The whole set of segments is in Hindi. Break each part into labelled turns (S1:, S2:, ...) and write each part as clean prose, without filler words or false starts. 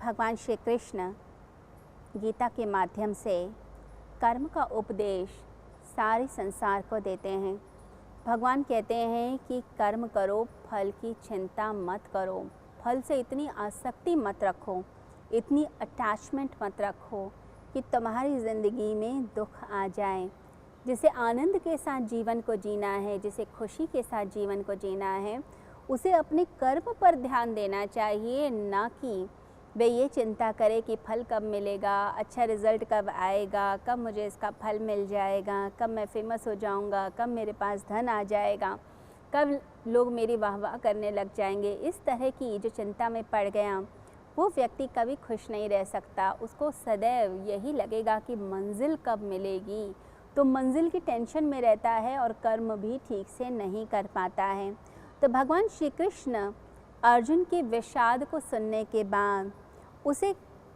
S1: भगवान श्री कृष्ण गीता के माध्यम से कर्म का उपदेश सारे संसार को देते हैं। भगवान कहते हैं कि कर्म करो, फल की चिंता मत करो, फल से इतनी आसक्ति मत रखो, इतनी अटैचमेंट मत रखो कि तुम्हारी ज़िंदगी में दुख आ जाए। जिसे आनंद के साथ जीवन को जीना है, जिसे खुशी के साथ जीवन को जीना है, उसे अपने कर्म पर ध्यान देना चाहिए, ना कि वे ये चिंता करे कि फल कब मिलेगा, अच्छा रिज़ल्ट कब आएगा, कब मुझे इसका फल मिल जाएगा, कब मैं फेमस हो जाऊंगा, कब मेरे पास धन आ जाएगा, कब लोग मेरी वाह करने लग जाएंगे। इस तरह की जो चिंता में पड़ गया, वो व्यक्ति कभी खुश नहीं रह सकता। उसको सदैव यही लगेगा कि मंजिल कब मिलेगी, तो मंजिल की टेंशन में रहता है और कर्म भी ठीक से नहीं कर पाता है। तो भगवान श्री कृष्ण अर्जुन के विषाद को सुनने के बाद उसे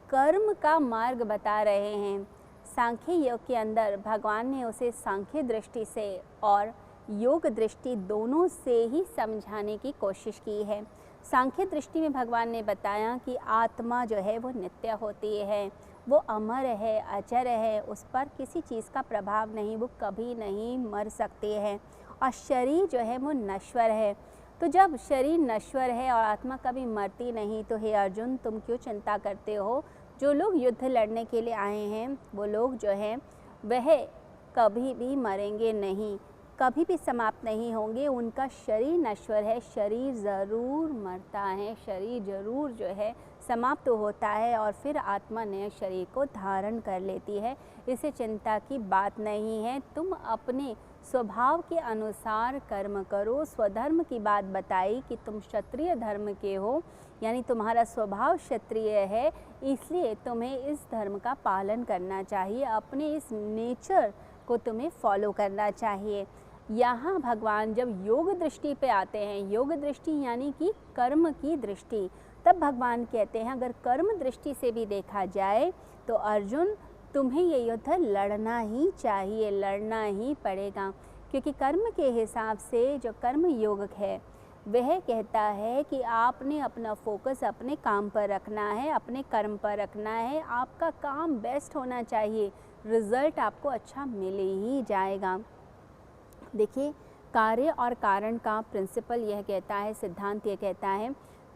S1: कर्म का मार्ग बता रहे हैं। सांख्य योग के अंदर भगवान ने उसे सांख्य दृष्टि से और योग दृष्टि दोनों से ही समझाने की कोशिश की है। सांख्य दृष्टि में भगवान ने बताया कि आत्मा जो है वो नित्य होती है, वो अमर है, अचर है, उस पर किसी चीज़ का प्रभाव नहीं, वो कभी नहीं मर सकती है। और शरीर जो है वो नश्वर है। तो जब शरीर नश्वर है और आत्मा कभी मरती नहीं, तो हे अर्जुन, तुम क्यों चिंता करते हो? जो लोग युद्ध लड़ने के लिए आए हैं, वो लोग जो हैं वह कभी भी मरेंगे नहीं, कभी भी समाप्त नहीं होंगे। उनका शरीर नश्वर है, शरीर ज़रूर मरता है, शरीर ज़रूर जो है समाप्त होता है और फिर आत्मा नए शरीर को धारण कर लेती है। इसे चिंता की बात नहीं है। तुम अपने स्वभाव के अनुसार कर्म करो। स्वधर्म की बात बताई कि तुम क्षत्रिय धर्म के हो, यानी तुम्हारा स्वभाव क्षत्रिय है, इसलिए तुम्हें इस धर्म का पालन करना चाहिए, अपने इस नेचर को तुम्हें फॉलो करना चाहिए। यहाँ भगवान जब योग दृष्टि पे आते हैं, योग दृष्टि यानी कि कर्म की दृष्टि, तब भगवान कहते हैं अगर कर्म दृष्टि से भी देखा जाए तो अर्जुन, तुम्हें ये युद्ध लड़ना ही चाहिए, लड़ना ही पड़ेगा। क्योंकि कर्म के हिसाब से जो कर्म योग है वह कहता है कि आपने अपना फोकस अपने काम पर रखना है, अपने कर्म पर रखना है। आपका काम बेस्ट होना चाहिए, रिज़ल्ट आपको अच्छा मिल ही जाएगा। देखिए, कार्य और कारण का प्रिंसिपल यह कहता है, सिद्धांत यह कहता है,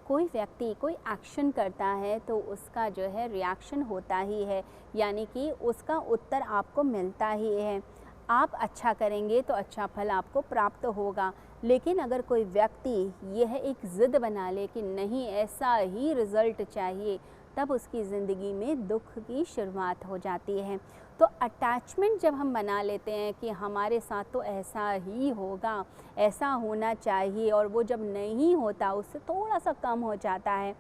S1: कोई व्यक्ति कोई एक्शन करता है तो उसका जो है रिएक्शन होता ही है, यानी कि उसका उत्तर आपको मिलता ही है। आप अच्छा करेंगे तो अच्छा फल आपको प्राप्त होगा। लेकिन अगर कोई व्यक्ति यह एक ज़िद बना ले कि नहीं ऐसा ही रिज़ल्ट चाहिए, तब उसकी ज़िंदगी में दुख की शुरुआत हो जाती है। तो अटैचमेंट जब हम बना लेते हैं कि हमारे साथ तो ऐसा ही होगा, ऐसा होना चाहिए, और वो जब नहीं होता, उससे थोड़ा सा कम हो जाता है,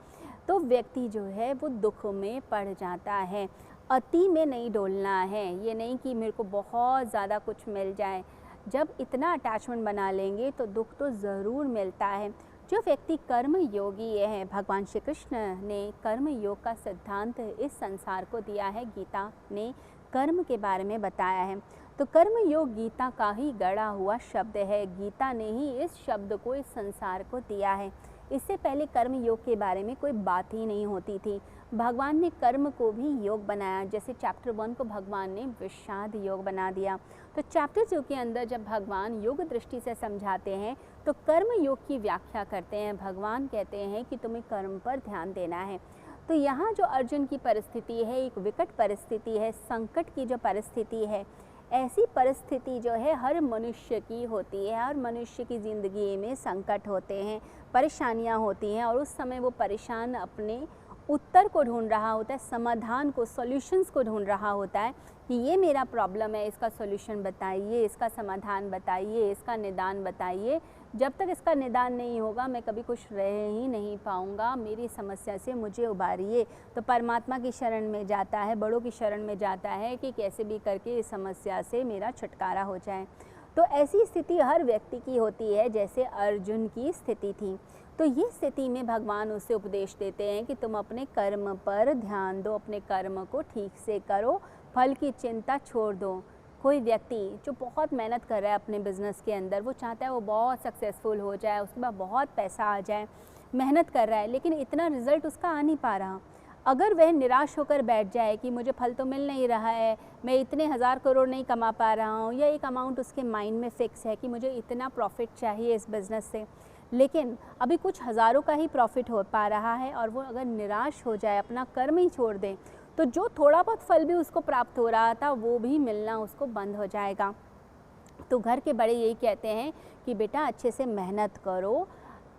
S1: तो व्यक्ति जो है वो दुख में पड़ जाता है। अति में नहीं डोलना है, ये नहीं कि मेरे को बहुत ज़्यादा कुछ मिल जाए। जब इतना अटैचमेंट बना लेंगे तो दुख तो ज़रूर मिलता है। जो व्यक्ति कर्म योगी है, भगवान श्री कृष्ण ने कर्म योग का सिद्धांत इस संसार को दिया है, गीता ने कर्म के बारे में बताया है। तो कर्म योग गीता का ही गढ़ा हुआ शब्द है, गीता ने ही इस शब्द को इस संसार को दिया है। इससे पहले कर्म योग के बारे में कोई बात ही नहीं होती थी। भगवान ने कर्म को भी योग बनाया, जैसे चैप्टर 1 को भगवान ने विषाद योग बना दिया। तो चैप्टर 2 के अंदर जब भगवान योग दृष्टि से समझाते हैं तो कर्म योग की व्याख्या करते हैं। भगवान कहते हैं कि तुम्हें कर्म पर ध्यान देना है। तो यहाँ जो अर्जुन की परिस्थिति है, एक विकट परिस्थिति है, संकट की जो परिस्थिति है, ऐसी परिस्थिति जो है हर मनुष्य की होती है। हर मनुष्य की ज़िंदगी में संकट होते हैं, परेशानियाँ होती हैं, और उस समय वो परेशान अपने उत्तर को ढूंढ रहा होता है, समाधान को, सॉल्यूशंस को ढूंढ रहा होता है कि ये मेरा प्रॉब्लम है, इसका सॉल्यूशन बताइए, इसका समाधान बताइए, इसका निदान बताइए। जब तक इसका निदान नहीं होगा मैं कभी खुश रह ही नहीं पाऊँगा, मेरी समस्या से मुझे उबारिए। तो परमात्मा की शरण में जाता है, बड़ों की शरण में जाता है कि कैसे भी करके इस समस्या से मेरा छुटकारा हो जाए। तो ऐसी स्थिति हर व्यक्ति की होती है, जैसे अर्जुन की स्थिति थी। तो ये स्थिति में भगवान उसे उपदेश देते हैं कि तुम अपने कर्म पर ध्यान दो, अपने कर्म को ठीक से करो, फल की चिंता छोड़ दो। कोई व्यक्ति जो बहुत मेहनत कर रहा है अपने बिज़नेस के अंदर, वो चाहता है वो बहुत सक्सेसफुल हो जाए, उसके बाद बहुत पैसा आ जाए, मेहनत कर रहा है, लेकिन इतना रिज़ल्ट उसका आ नहीं पा रहा। अगर वह निराश होकर बैठ जाए कि मुझे फल तो मिल नहीं रहा है, मैं इतने हज़ार करोड़ नहीं कमा पा रहा हूँ, या एक अमाउंट उसके माइंड में फ़िक्स है कि मुझे इतना प्रॉफिट चाहिए इस बिज़नेस से, लेकिन अभी कुछ हज़ारों का ही प्रॉफिट हो पा रहा है, और वो अगर निराश हो जाए, अपना कर्म ही छोड़ दें, तो जो थोड़ा बहुत फल भी उसको प्राप्त हो रहा था वो भी मिलना उसको बंद हो जाएगा। तो घर के बड़े यही कहते हैं कि बेटा अच्छे से मेहनत करो,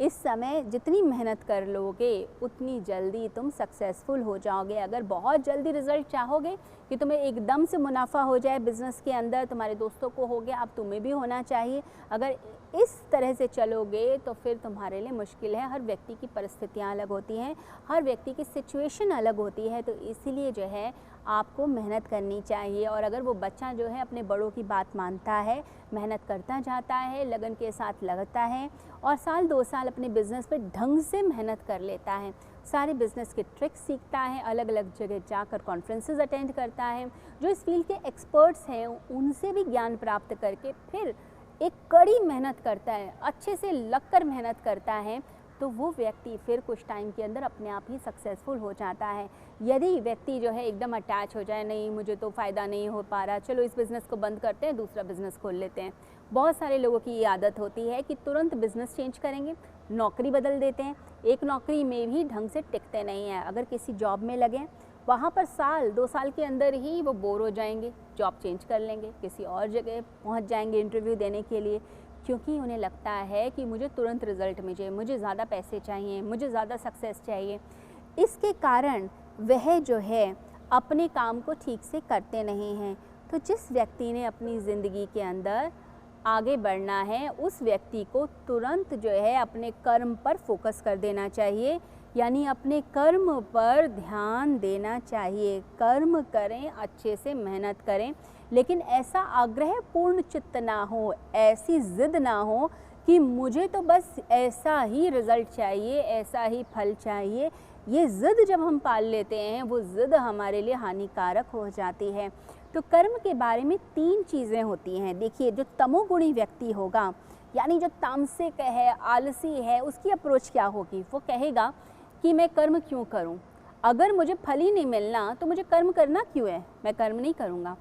S1: इस समय जितनी मेहनत कर लोगे उतनी जल्दी तुम सक्सेसफुल हो जाओगे। अगर बहुत जल्दी रिज़ल्ट चाहोगे कि तुम्हें एकदम से मुनाफा हो जाए बिज़नेस के अंदर, तुम्हारे दोस्तों को हो गया, अब तुम्हें भी होना चाहिए, अगर इस तरह से चलोगे तो फिर तुम्हारे लिए मुश्किल है। हर व्यक्ति की परिस्थितियाँ अलग होती हैं, हर व्यक्ति की सिचुएशन अलग होती है, तो इसीलिए जो है आपको मेहनत करनी चाहिए। और अगर वो बच्चा जो है अपने बड़ों की बात मानता है, मेहनत करता जाता है, लगन के साथ लगता है और साल 2 साल अपने बिज़नेस पे ढंग से मेहनत कर लेता है, सारे बिज़नेस के ट्रिक्स सीखता है, अलग अलग जगह जाकर कॉन्फ्रेंसेस अटेंड करता है, जो इस फील्ड के एक्सपर्ट्स हैं उनसे भी ज्ञान प्राप्त करके फिर एक कड़ी मेहनत करता है, अच्छे से लगकर मेहनत करता है, तो वो व्यक्ति फिर कुछ टाइम के अंदर अपने आप ही सक्सेसफुल हो जाता है। यदि व्यक्ति जो है एकदम अटैच हो जाए, नहीं मुझे तो फ़ायदा नहीं हो पा रहा, चलो इस बिज़नेस को बंद करते हैं, दूसरा बिज़नेस खोल लेते हैं। बहुत सारे लोगों की ये आदत होती है कि तुरंत बिज़नेस चेंज करेंगे, नौकरी बदल देते हैं, एक नौकरी में भी ढंग से टिकते नहीं हैं। अगर किसी जॉब में लगें, वहाँ पर साल 2 साल के अंदर ही वो बोर हो जाएंगे, जॉब चेंज कर लेंगे, किसी और जगह पहुँच जाएंगे इंटरव्यू देने के लिए, क्योंकि उन्हें लगता है कि मुझे तुरंत रिज़ल्ट मिले, मुझे ज़्यादा पैसे चाहिए, मुझे ज़्यादा सक्सेस चाहिए। इसके कारण वह जो है अपने काम को ठीक से करते नहीं हैं। तो जिस व्यक्ति ने अपनी ज़िंदगी के अंदर आगे बढ़ना है, उस व्यक्ति को तुरंत जो है अपने कर्म पर फोकस कर देना चाहिए, यानी अपने कर्म पर ध्यान देना चाहिए। कर्म करें, अच्छे से मेहनत करें, लेकिन ऐसा आग्रहपूर्ण चित्त ना हो, ऐसी ज़िद ना हो कि मुझे तो बस ऐसा ही रिज़ल्ट चाहिए, ऐसा ही फल चाहिए। ये ज़िद जब हम पाल लेते हैं, वो ज़िद हमारे लिए हानिकारक हो जाती है। तो कर्म के बारे में 3 चीज़ें होती हैं। देखिए, जो तमोगुणी व्यक्ति होगा, यानी जो तामसिक है, आलसी है, उसकी अप्रोच क्या होगी? वो कहेगा कि मैं कर्म क्यों करूं? अगर मुझे फल ही नहीं मिलना तो मुझे कर्म करना क्यों है? मैं कर्म नहीं करूंगा।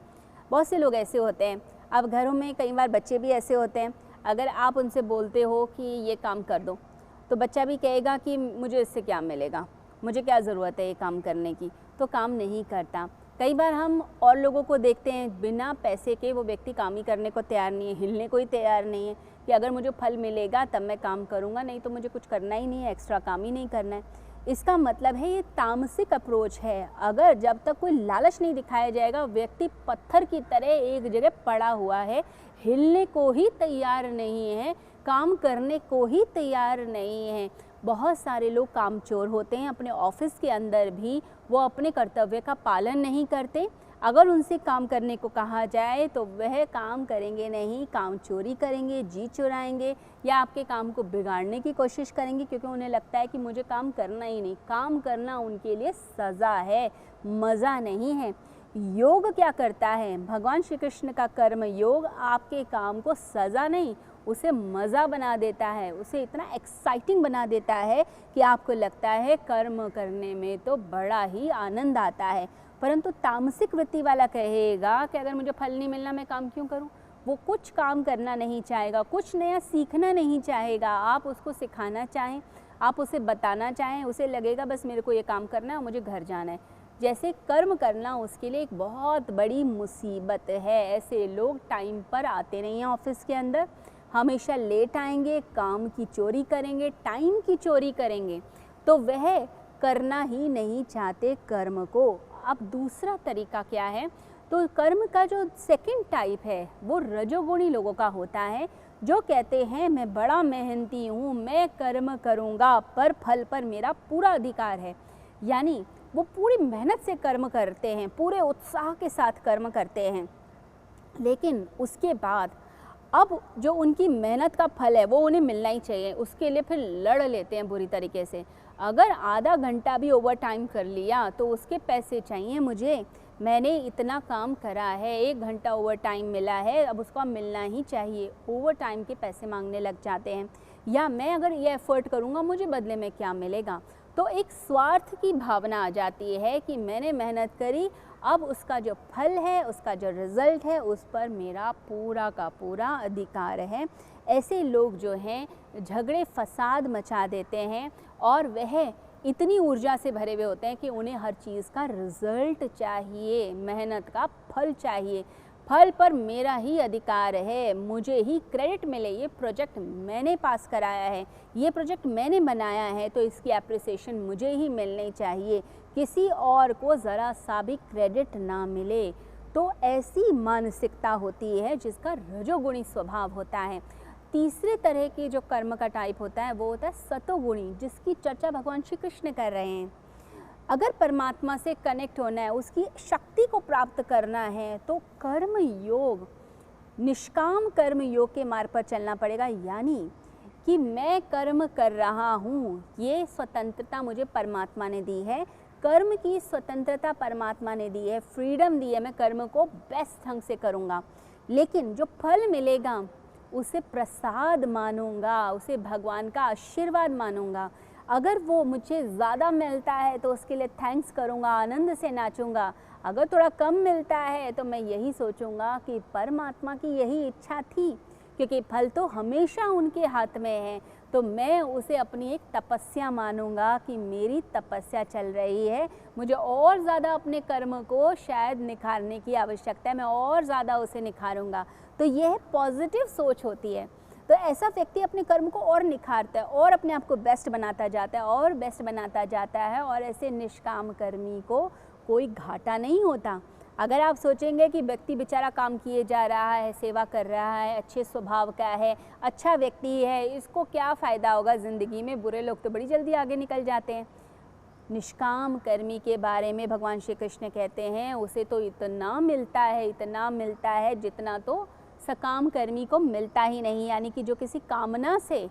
S1: बहुत से लोग ऐसे होते हैं। अब घरों में कई बार बच्चे भी ऐसे होते हैं, अगर आप उनसे बोलते हो कि ये काम कर दो, तो बच्चा भी कहेगा कि मुझे इससे क्या मिलेगा, मुझे क्या ज़रूरत है ये काम करने की, तो काम नहीं करता। कई बार हम और लोगों को देखते हैं, बिना पैसे के वो व्यक्ति काम ही करने को तैयार नहीं है, हिलने को ही तैयार नहीं है कि अगर मुझे फल मिलेगा तब मैं काम करूँगा, नहीं तो मुझे कुछ करना ही नहीं है, एक्स्ट्रा काम ही नहीं करना है। इसका मतलब है ये तामसिक अप्रोच है। अगर जब तक कोई लालच नहीं दिखाया जाएगा, व्यक्ति पत्थर की तरह एक जगह पड़ा हुआ है, हिलने को ही तैयार नहीं है, काम करने को ही तैयार नहीं है। बहुत सारे लोग कामचोर होते हैं, अपने ऑफिस के अंदर भी वो अपने कर्तव्य का पालन नहीं करते। अगर उनसे काम करने को कहा जाए तो वह काम करेंगे नहीं, काम चोरी करेंगे, जी चुराएंगे या आपके काम को बिगाड़ने की कोशिश करेंगे, क्योंकि उन्हें लगता है कि मुझे काम करना ही नहीं। काम करना उनके लिए सज़ा है, मज़ा नहीं है। योग क्या करता है? भगवान श्री कृष्ण का कर्म योग आपके काम को सज़ा नहीं, उसे मज़ा बना देता है, उसे इतना एक्साइटिंग बना देता है कि आपको लगता है कर्म करने में तो बड़ा ही आनंद आता है। परंतु तामसिक वृत्ति वाला कहेगा कि अगर मुझे फल नहीं मिलना मैं काम क्यों करूं? वो कुछ काम करना नहीं चाहेगा, कुछ नया सीखना नहीं चाहेगा। आप उसको सिखाना चाहें, आप उसे बताना चाहें, उसे लगेगा बस मेरे को ये काम करना है और मुझे घर जाना है। जैसे कर्म करना उसके लिए एक बहुत बड़ी मुसीबत है। ऐसे लोग टाइम पर आते नहीं हैं ऑफिस के अंदर, हमेशा लेट आएंगे, काम की चोरी करेंगे, टाइम की चोरी करेंगे, तो वह करना ही नहीं चाहते कर्म को। अब दूसरा तरीका क्या है? तो कर्म का जो सेकंड टाइप है वो रजोगुणी लोगों का होता है, जो कहते हैं मैं बड़ा मेहनती हूँ, मैं कर्म करूँगा पर फल पर मेरा पूरा अधिकार है। यानी वो पूरी मेहनत से कर्म करते हैं, पूरे उत्साह के साथ कर्म करते हैं, लेकिन उसके बाद अब जो उनकी मेहनत का फल है वो उन्हें मिलना ही चाहिए, उसके लिए फिर लड़ लेते हैं बुरी तरीके से। अगर आधा घंटा भी ओवर टाइम कर लिया तो उसके पैसे चाहिए मुझे, मैंने इतना काम करा है, 1 घंटा ओवर टाइम मिला है, अब उसको मिलना ही चाहिए। ओवर टाइम के पैसे मांगने लग जाते हैं, या मैं अगर ये एफ़र्ट करूँगा मुझे बदले में क्या मिलेगा। तो एक स्वार्थ की भावना आ जाती है कि मैंने मेहनत करी, अब उसका जो फल है, उसका जो रिज़ल्ट है, उस पर मेरा पूरा का पूरा अधिकार है। ऐसे लोग जो हैं झगड़े फसाद मचा देते हैं और वह इतनी ऊर्जा से भरे हुए होते हैं कि उन्हें हर चीज़ का रिज़ल्ट चाहिए, मेहनत का फल चाहिए। फल पर मेरा ही अधिकार है, मुझे ही क्रेडिट मिले, ये प्रोजेक्ट मैंने पास कराया है, ये प्रोजेक्ट मैंने बनाया है, तो इसकी एप्रिसिएशन मुझे ही मिलनी चाहिए, किसी और को ज़रा सा भी क्रेडिट ना मिले। तो ऐसी मानसिकता होती है जिसका रजोगुणी स्वभाव होता है। तीसरे तरह के जो कर्म का टाइप होता है वो होता है सतोगुणी, जिसकी चर्चा भगवान श्री कृष्ण कर रहे हैं। अगर परमात्मा से कनेक्ट होना है, उसकी शक्ति को प्राप्त करना है, तो कर्म योग, निष्काम कर्म योग के मार्ग पर चलना पड़ेगा। यानी कि मैं कर्म कर रहा हूँ, ये स्वतंत्रता मुझे परमात्मा ने दी है, कर्म की स्वतंत्रता परमात्मा ने दी है, फ्रीडम दी है, मैं कर्म को बेस्ट ढंग से करूँगा। लेकिन जो फल मिलेगा उसे प्रसाद मानूंगा, उसे भगवान का आशीर्वाद मानूंगा। अगर वो मुझे ज़्यादा मिलता है तो उसके लिए थैंक्स करूँगा, आनंद से नाचूंगा। अगर थोड़ा कम मिलता है तो मैं यही सोचूंगा कि परमात्मा की यही इच्छा थी, क्योंकि फल तो हमेशा उनके हाथ में है। तो मैं उसे अपनी एक तपस्या मानूंगा कि मेरी तपस्या चल रही है, मुझे और ज़्यादा अपने कर्म को शायद निखारने की आवश्यकता है, मैं और ज़्यादा उसे निखारूंगा। तो यह पॉजिटिव सोच होती है। तो ऐसा व्यक्ति अपने कर्म को और निखारता है और अपने आप को बेस्ट बनाता जाता है और बेस्ट बनाता जाता है, और ऐसे निष्काम कर्मी को कोई घाटा नहीं होता। अगर आप सोचेंगे कि व्यक्ति बेचारा काम किए जा रहा है, सेवा कर रहा है, अच्छे स्वभाव का है, अच्छा व्यक्ति है, इसको क्या फ़ायदा होगा ज़िंदगी में, बुरे लोग तो बड़ी जल्दी आगे निकल जाते हैं। निष्काम कर्मी के बारे में भगवान श्री कृष्ण कहते हैं उसे तो इतना मिलता है, इतना मिलता है जितना तो सकाम कर्मी को मिलता ही नहीं। यानी कि जो किसी कामना से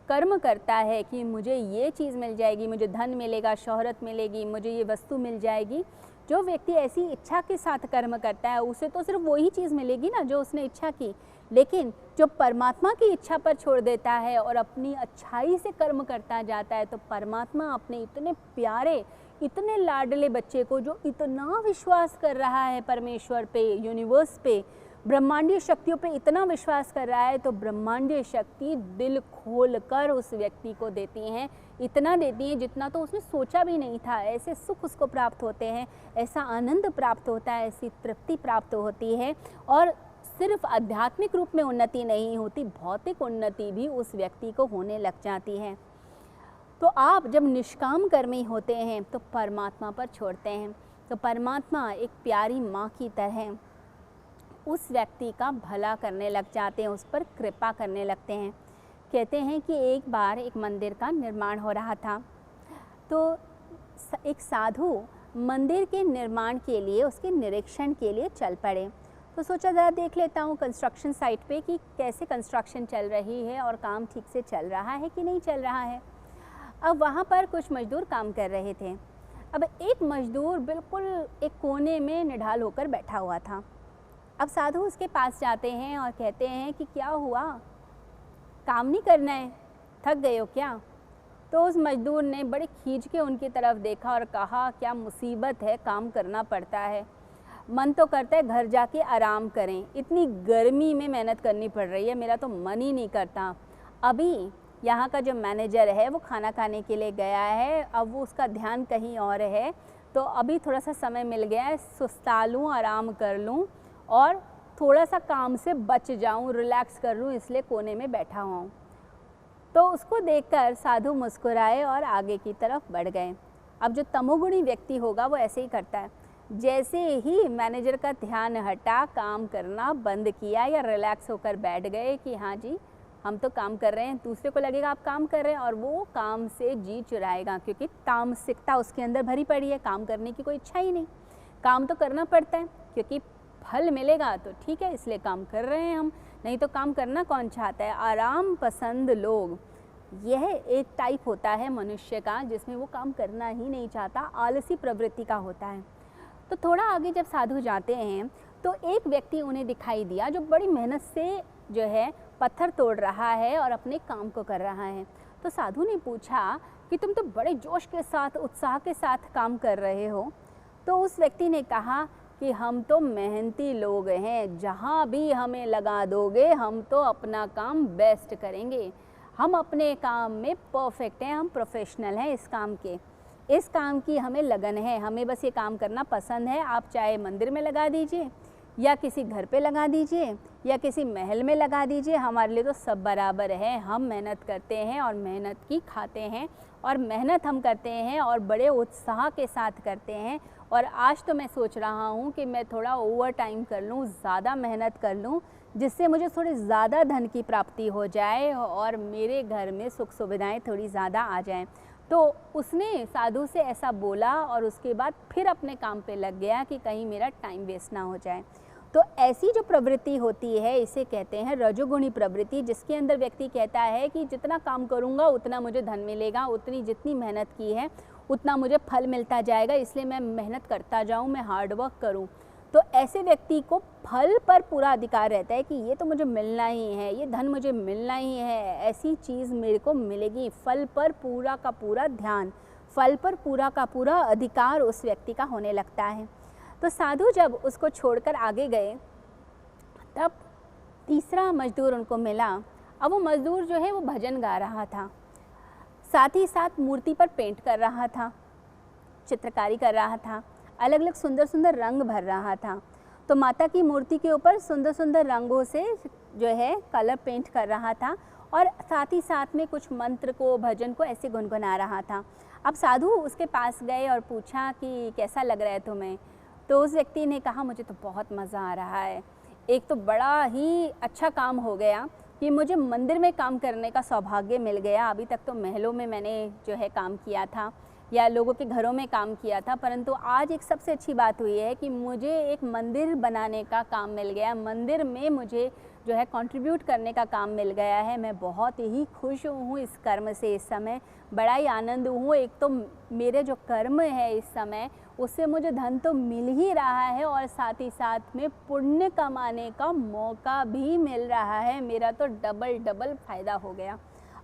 S1: कर्म करता है कि मुझे ये चीज़ मिल जाएगी, मुझे धन मिलेगा, शोहरत मिलेगी, मुझे ये वस्तु मिल जाएगी, जो व्यक्ति ऐसी इच्छा के साथ कर्म करता है उसे तो सिर्फ वही चीज़ मिलेगी ना जो उसने इच्छा की। लेकिन जो परमात्मा की इच्छा पर छोड़ देता है और अपनी अच्छाई से कर्म करता जाता है, तो परमात्मा अपने इतने प्यारे, इतने लाडले बच्चे को जो इतना विश्वास कर रहा है परमेश्वर पे, यूनिवर्स पे, ब्रह्मांडीय शक्तियों पे इतना विश्वास कर रहा है, तो ब्रह्मांडीय शक्ति दिल खोल कर उस व्यक्ति को देती हैं, इतना देती हैं जितना तो उसने सोचा भी नहीं था। ऐसे सुख उसको प्राप्त होते हैं, ऐसा आनंद प्राप्त होता है, ऐसी तृप्ति प्राप्त होती है। और सिर्फ आध्यात्मिक रूप में उन्नति नहीं होती, भौतिक उन्नति भी उस व्यक्ति को होने लग जाती है। तो आप जब निष्काम कर्मी होते हैं तो परमात्मा पर छोड़ते हैं, तो परमात्मा एक प्यारी माँ की तरह उस व्यक्ति का भला करने लग जाते हैं, उस पर कृपा करने लगते हैं। कहते हैं कि एक बार एक मंदिर का निर्माण हो रहा था, तो एक साधु मंदिर के निर्माण के लिए, उसके निरीक्षण के लिए चल पड़े। तो सोचा ज़रा देख लेता हूँ कंस्ट्रक्शन साइट पे कि कैसे कंस्ट्रक्शन चल रही है और काम ठीक से चल रहा है कि नहीं चल रहा है। अब वहाँ पर कुछ मजदूर काम कर रहे थे। अब एक मजदूर बिल्कुल एक कोने में निढाल होकर बैठा हुआ था। अब साधु उसके पास जाते हैं और कहते हैं कि क्या हुआ, काम नहीं करना है, थक गए हो क्या? तो उस मजदूर ने बड़े खींच के उनकी तरफ देखा और कहा, क्या मुसीबत है, काम करना पड़ता है, मन तो करता है घर जाके आराम करें, इतनी गर्मी में मेहनत करनी पड़ रही है, मेरा तो मन ही नहीं करता। अभी यहाँ का जो मैनेजर है वो खाना खाने के लिए गया है, अब वो उसका ध्यान कहीं और है, तो अभी थोड़ा सा समय मिल गया है, सुस्ता लूँ, आराम कर लूँ और थोड़ा सा काम से बच जाऊँ, रिलैक्स कर लूँ, इसलिए कोने में बैठा हुआ हूँ। तो उसको देखकर साधु मुस्कुराए और आगे की तरफ बढ़ गए। अब जो तमोगुणी व्यक्ति होगा वो ऐसे ही करता है, जैसे ही मैनेजर का ध्यान हटा, काम करना बंद किया या रिलैक्स होकर बैठ गए कि हाँ जी हम तो काम कर रहे हैं, दूसरे को लगेगा आप काम कर रहे हैं और वो काम से जी चुराएगा, क्योंकि तामसिकता उसके अंदर भरी पड़ी है, काम करने की कोई इच्छा ही नहीं। काम तो करना पड़ता है क्योंकि फल मिलेगा तो ठीक है, इसलिए काम कर रहे हैं हम, नहीं तो काम करना कौन चाहता है। आराम पसंद लोग, यह एक टाइप होता है मनुष्य का जिसमें वो काम करना ही नहीं चाहता, आलसी प्रवृत्ति का होता है। तो थोड़ा आगे जब साधु जाते हैं तो एक व्यक्ति उन्हें दिखाई दिया जो बड़ी मेहनत से जो है पत्थर तोड़ रहा है और अपने काम को कर रहा है। तो साधु ने पूछा कि तुम तो बड़े जोश के साथ, उत्साह के साथ काम कर रहे हो। तो उस व्यक्ति ने कहा कि हम तो मेहनती लोग हैं, जहाँ भी हमें लगा दोगे हम तो अपना काम बेस्ट करेंगे, हम अपने काम में परफेक्ट हैं, हम प्रोफेशनल हैं इस काम के, इस काम की हमें लगन है, हमें बस ये काम करना पसंद है। आप चाहे मंदिर में लगा दीजिए या किसी घर पे लगा दीजिए या किसी महल में लगा दीजिए, हमारे लिए तो सब बराबर है। हम मेहनत करते हैं और मेहनत की खाते हैं, और मेहनत हम करते हैं और बड़े उत्साह के साथ करते हैं। और आज तो मैं सोच रहा हूँ कि मैं थोड़ा ओवर टाइम कर लूँ, ज़्यादा मेहनत कर लूँ, जिससे मुझे थोड़ी ज़्यादा धन की प्राप्ति हो जाए और मेरे घर में सुख सुविधाएं थोड़ी ज़्यादा आ जाएं। तो उसने साधु से ऐसा बोला और उसके बाद फिर अपने काम पे लग गया कि कहीं मेरा टाइम वेस्ट ना हो जाए। तो ऐसी जो प्रवृत्ति होती है इसे कहते हैं रजोगुणी प्रवृत्ति, जिसके अंदर व्यक्ति कहता है कि जितना काम करूँगा उतना मुझे धन मिलेगा, उतनी जितनी मेहनत की है उतना मुझे फल मिलता जाएगा, इसलिए मैं मेहनत करता जाऊँ, मैं हार्ड वर्क करूँ। तो ऐसे व्यक्ति को फल पर पूरा अधिकार रहता है कि ये तो मुझे मिलना ही है, ये धन मुझे मिलना ही है, ऐसी चीज़ मेरे को मिलेगी। फल पर पूरा का पूरा ध्यान, फल पर पूरा का पूरा अधिकार उस व्यक्ति का होने लगता है। तो साधु जब उसको छोड़कर आगे गए तब तीसरा मजदूर उनको मिला। अब वो मजदूर जो है वो भजन गा रहा था, साथ ही साथ मूर्ति पर पेंट कर रहा था, चित्रकारी कर रहा था, अलग अलग सुंदर सुंदर रंग भर रहा था। तो माता की मूर्ति के ऊपर सुंदर सुंदर रंगों से जो है कलर पेंट कर रहा था और साथ ही साथ में कुछ मंत्र को, भजन को ऐसे गुनगुना रहा था। अब साधु उसके पास गए और पूछा कि कैसा लग रहा है तुम्हें? तो उस व्यक्ति ने कहा मुझे तो बहुत मज़ा आ रहा है, एक तो बड़ा ही अच्छा काम हो गया कि मुझे मंदिर में काम करने का सौभाग्य मिल गया। अभी तक तो महलों में मैंने जो है काम किया था या लोगों के घरों में काम किया था, परंतु आज एक सबसे अच्छी बात हुई है कि मुझे एक मंदिर बनाने का काम मिल गया, मंदिर में मुझे जो है कंट्रीब्यूट करने का काम मिल गया है। मैं बहुत ही खुश हूँ इस कर्म से, इस समय बड़ा ही आनंद हूँ। एक तो मेरे जो कर्म है इस समय उससे मुझे धन तो मिल ही रहा है और साथ ही साथ में पुण्य कमाने का मौका भी मिल रहा है, मेरा तो डबल डबल फायदा हो गया।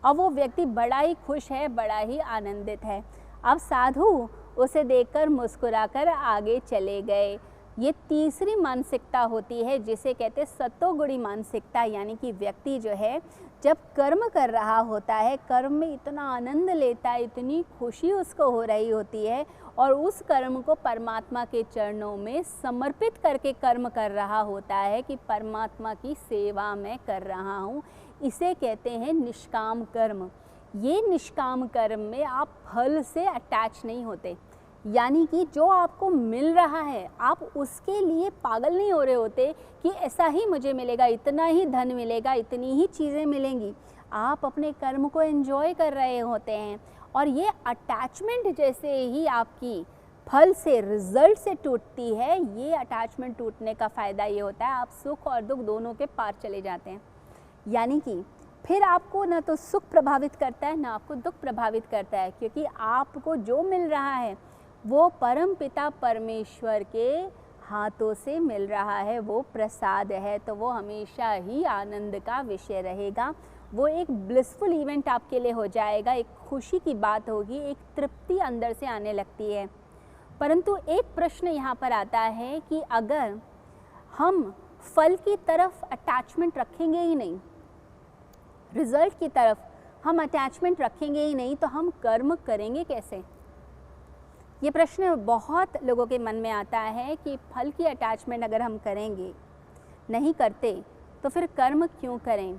S1: अब वो व्यक्ति बड़ा ही खुश है, बड़ा ही आनंदित है। अब साधु उसे देखकर मुस्कुराकर आगे चले गए। ये तीसरी मानसिकता होती है जिसे कहते सतोगुणी मानसिकता, यानी कि व्यक्ति जो है जब कर्म कर रहा होता है, कर्म में इतना आनंद लेता है, इतनी खुशी उसको हो रही होती है और उस कर्म को परमात्मा के चरणों में समर्पित करके कर्म कर रहा होता है कि परमात्मा की सेवा मैं कर रहा हूँ। इसे कहते हैं निष्काम कर्म। ये निष्काम कर्म में आप फल से अटैच नहीं होते, यानी कि जो आपको मिल रहा है आप उसके लिए पागल नहीं हो रहे होते कि ऐसा ही मुझे मिलेगा, इतना ही धन मिलेगा, इतनी ही चीज़ें मिलेंगी। आप अपने कर्म को एंजॉय कर रहे होते हैं और ये अटैचमेंट जैसे ही आपकी फल से, रिजल्ट से टूटती है, ये अटैचमेंट टूटने का फ़ायदा ये होता है आप सुख और दुख दोनों के पार चले जाते हैं। यानी कि फिर आपको ना तो सुख प्रभावित करता है ना आपको दुख प्रभावित करता है, क्योंकि आपको जो मिल रहा है वो परम पिता परमेश्वर के हाथों से मिल रहा है, वो प्रसाद है, तो वो हमेशा ही आनंद का विषय रहेगा। वो एक ब्लिसफुल इवेंट आपके लिए हो जाएगा, एक खुशी की बात होगी, एक तृप्ति अंदर से आने लगती है। परंतु एक प्रश्न यहाँ पर आता है कि अगर हम फल की तरफ अटैचमेंट रखेंगे ही नहीं, रिजल्ट की तरफ हम अटैचमेंट रखेंगे ही नहीं, तो हम कर्म करेंगे कैसे? ये प्रश्न बहुत लोगों के मन में आता है कि फल की अटैचमेंट अगर हम करेंगे, नहीं करते, तो फिर कर्म क्यों करें?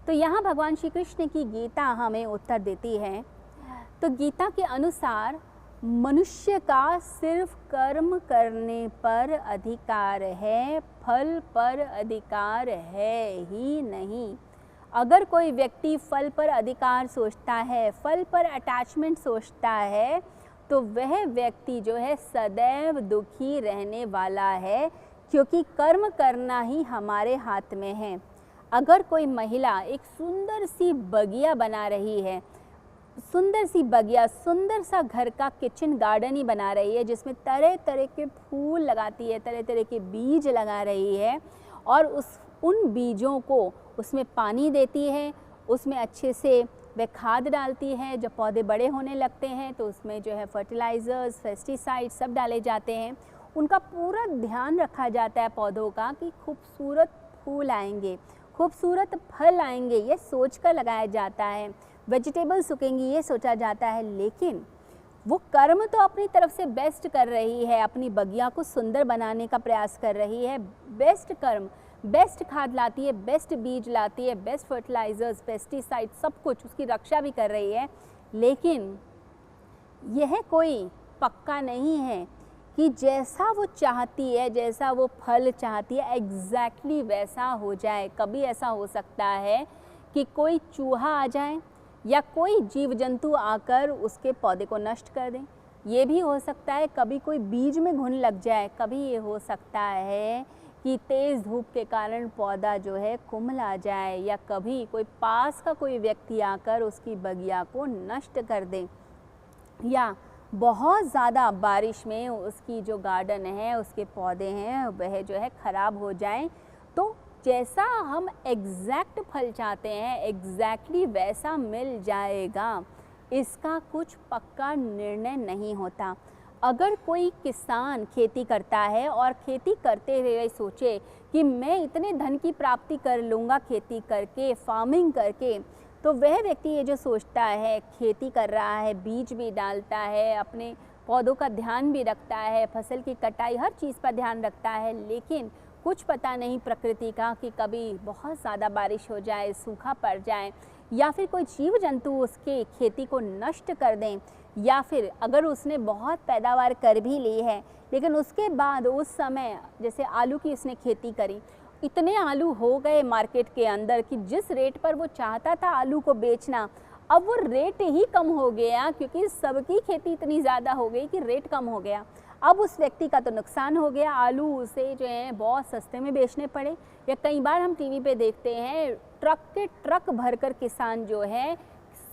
S1: तो यहाँ भगवान श्री कृष्ण की गीता हमें उत्तर देती है। तो गीता के अनुसार मनुष्य का सिर्फ कर्म करने पर अधिकार है, फल पर अधिकार है ही नहीं। अगर कोई व्यक्ति फल पर अधिकार सोचता है, फल पर अटैचमेंट सोचता है, तो वह व्यक्ति जो है सदैव दुखी रहने वाला है, क्योंकि कर्म करना ही हमारे हाथ में है। अगर कोई महिला एक सुंदर सी बगिया बना रही है, सुंदर सी बगिया, सुंदर सा घर का किचन गार्डन ही बना रही है, जिसमें तरह तरह के फूल लगाती है, तरह तरह के बीज लगा रही है और उन बीजों को उसमें पानी देती है, उसमें अच्छे से वह खाद डालती है। जब पौधे बड़े होने लगते हैं तो उसमें जो है फर्टिलाइज़र्स, पेस्टिसाइड्स सब डाले जाते हैं। उनका पूरा ध्यान रखा जाता है पौधों का कि खूबसूरत फूल आएंगे, खूबसूरत फल आएंगे, ये सोच कर लगाया जाता है। वेजिटेबल्स उगेंगी, ये सोचा जाता है। लेकिन वो कर्म तो अपनी तरफ से बेस्ट कर रही है, अपनी बगिया को सुंदर बनाने का प्रयास कर रही है। बेस्ट कर्म, बेस्ट खाद लाती है, बेस्ट बीज लाती है, बेस्ट फर्टिलाइज़र्स, पेस्टिसाइड, सब कुछ उसकी रक्षा भी कर रही है। लेकिन यह कोई पक्का नहीं है कि जैसा वो चाहती है, जैसा वो फल चाहती है, एग्जैक्टली वैसा हो जाए। कभी ऐसा हो सकता है कि कोई चूहा आ जाए या कोई जीव जंतु आकर उसके पौधे को नष्ट कर दें। ये भी हो सकता है कभी कोई बीज में घुन लग जाए। कभी ये हो सकता है कि तेज़ धूप के कारण पौधा जो है कुम्हला जाए, या कभी कोई पास का कोई व्यक्ति आकर उसकी बगिया को नष्ट कर दे, या बहुत ज़्यादा बारिश में उसकी जो गार्डन है, उसके पौधे हैं, वह जो है ख़राब हो जाएं। तो जैसा हम एग्जैक्ट फल चाहते हैं एग्जैक्टली वैसा मिल जाएगा, इसका कुछ पक्का निर्णय नहीं होता। अगर कोई किसान खेती करता है और खेती करते हुए सोचे कि मैं इतने धन की प्राप्ति कर लूँगा खेती करके, फार्मिंग करके, तो वह व्यक्ति ये जो सोचता है, खेती कर रहा है, बीज भी डालता है, अपने पौधों का ध्यान भी रखता है, फसल की कटाई, हर चीज़ पर ध्यान रखता है, लेकिन कुछ पता नहीं प्रकृति का कि कभी बहुत ज़्यादा बारिश हो जाए, सूखा पड़ जाए, या फिर कोई जीव जंतु उसके खेती को नष्ट कर दें, या फिर अगर उसने बहुत पैदावार कर भी ली है लेकिन उसके बाद उस समय जैसे आलू की उसने खेती करी, इतने आलू हो गए मार्केट के अंदर कि जिस रेट पर वो चाहता था आलू को बेचना, अब वो रेट ही कम हो गया क्योंकि सबकी खेती इतनी ज़्यादा हो गई कि रेट कम हो गया। अब उस व्यक्ति का तो नुकसान हो गया, आलू उसे जो है बहुत सस्ते में बेचने पड़े। या कई बार हम टीवी पे देखते हैं ट्रक के ट्रक भरकर किसान जो है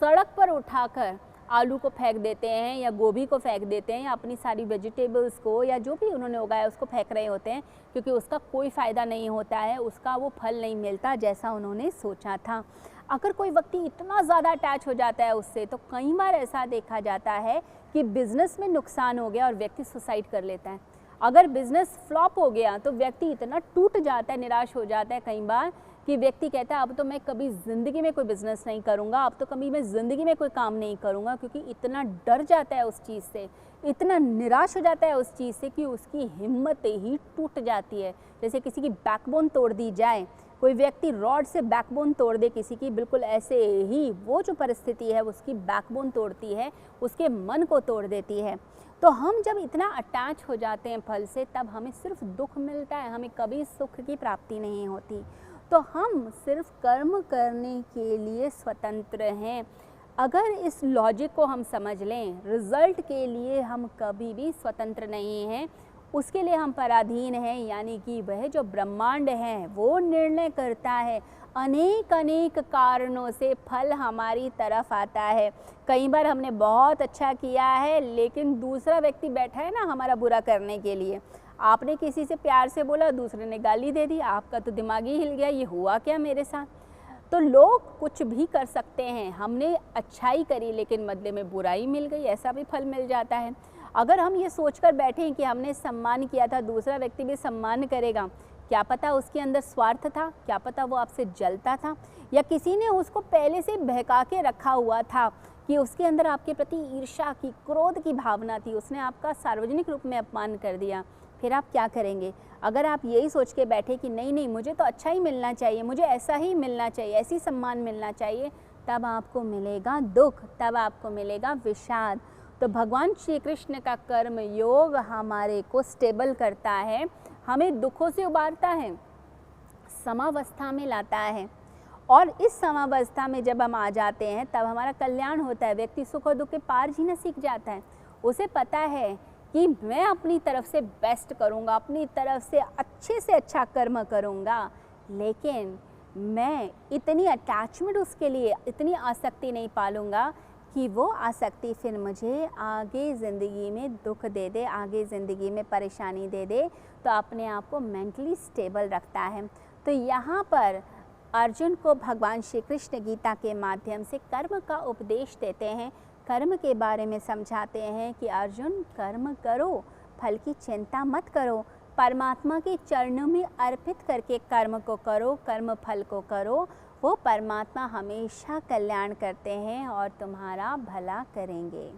S1: सड़क पर उठाकर आलू को फेंक देते हैं, या गोभी को फेंक देते हैं, या अपनी सारी वेजिटेबल्स को, या जो भी उन्होंने उगाया उसको फेंक रहे होते हैं, क्योंकि उसका कोई फ़ायदा नहीं होता है, उसका वो फल नहीं मिलता जैसा उन्होंने सोचा था। अगर कोई व्यक्ति इतना ज़्यादा अटैच हो जाता है उससे, तो कई बार ऐसा देखा जाता है कि बिज़नेस में नुकसान हो गया और व्यक्ति सुसाइड कर लेता है। अगर बिज़नेस फ्लॉप हो गया तो व्यक्ति इतना टूट जाता है, निराश हो जाता है कई बार, कि व्यक्ति कहता है अब तो मैं कभी ज़िंदगी में कोई बिज़नेस नहीं करूँगा, अब तो कभी मैं ज़िंदगी में कोई काम नहीं करूँगा, क्योंकि इतना डर जाता है उस चीज़ से, इतना निराश हो जाता है उस चीज़ से कि उसकी हिम्मत ही टूट जाती है। जैसे किसी की बैकबोन तोड़ दी जाए, कोई व्यक्ति रॉड से बैकबोन तोड़ दे किसी की, बिल्कुल ऐसे ही वो जो परिस्थिति है उसकी बैकबोन तोड़ती है, उसके मन को तोड़ देती है। तो हम जब इतना अटैच हो जाते हैं फल से, तब हमें सिर्फ दुख मिलता है, हमें कभी सुख की प्राप्ति नहीं होती। तो हम सिर्फ कर्म करने के लिए स्वतंत्र हैं। अगर इस लॉजिक को हम समझ लें, रिज़ल्ट के लिए हम कभी भी स्वतंत्र नहीं हैं, उसके लिए हम पराधीन हैं, यानी कि वह जो ब्रह्मांड है वो निर्णय करता है। अनेक अनेक कारणों से फल हमारी तरफ आता है। कई बार हमने बहुत अच्छा किया है लेकिन दूसरा व्यक्ति बैठा है ना हमारा बुरा करने के लिए। आपने किसी से प्यार से बोला, दूसरे ने गाली दे दी, आपका तो दिमाग ही हिल गया, ये हुआ क्या मेरे साथ। तो लोग कुछ भी कर सकते हैं, हमने अच्छाई करी लेकिन बदले में बुराई मिल गई, ऐसा भी फल मिल जाता है। अगर हम ये सोचकर बैठें कि हमने सम्मान किया था, दूसरा व्यक्ति भी सम्मान करेगा, क्या पता उसके अंदर स्वार्थ था, क्या पता वो आपसे जलता था, या किसी ने उसको पहले से बहका के रखा हुआ था कि उसके अंदर आपके प्रति ईर्ष्या की, क्रोध की भावना थी, उसने आपका सार्वजनिक रूप में अपमान कर दिया। फिर आप क्या करेंगे? अगर आप यही सोच के बैठे कि नहीं नहीं मुझे तो अच्छा ही मिलना चाहिए, मुझे ऐसा ही मिलना चाहिए, ऐसी सम्मान मिलना चाहिए, तब आपको मिलेगा दुख, तब आपको मिलेगा विषाद। तो भगवान श्री कृष्ण का कर्म योग हमारे को स्टेबल करता है, हमें दुखों से उबारता है, समावस्था में लाता है, और इस समावस्था में जब हम आ जाते हैं तब हमारा कल्याण होता है। व्यक्ति सुख और दुख के पार जीना सीख जाता है। उसे पता है कि मैं अपनी तरफ से बेस्ट करूँगा, अपनी तरफ से अच्छा कर्म करूँगा, लेकिन मैं इतनी अटैचमेंट उसके लिए, इतनी आसक्ति नहीं पालूँगा कि वो आसक्ति फिर मुझे आगे ज़िंदगी में दुख दे दे, आगे ज़िंदगी में परेशानी दे दे। तो अपने आप को मेंटली स्टेबल रखता है। तो यहाँ पर अर्जुन को भगवान श्री कृष्ण गीता के माध्यम से कर्म का उपदेश देते हैं, कर्म के बारे में समझाते हैं कि अर्जुन कर्म करो, फल की चिंता मत करो, परमात्मा के चरणों में अर्पित करके कर्म को करो, कर्म फल को करो। वो परमात्मा हमेशा कल्याण करते हैं और तुम्हारा भला करेंगे।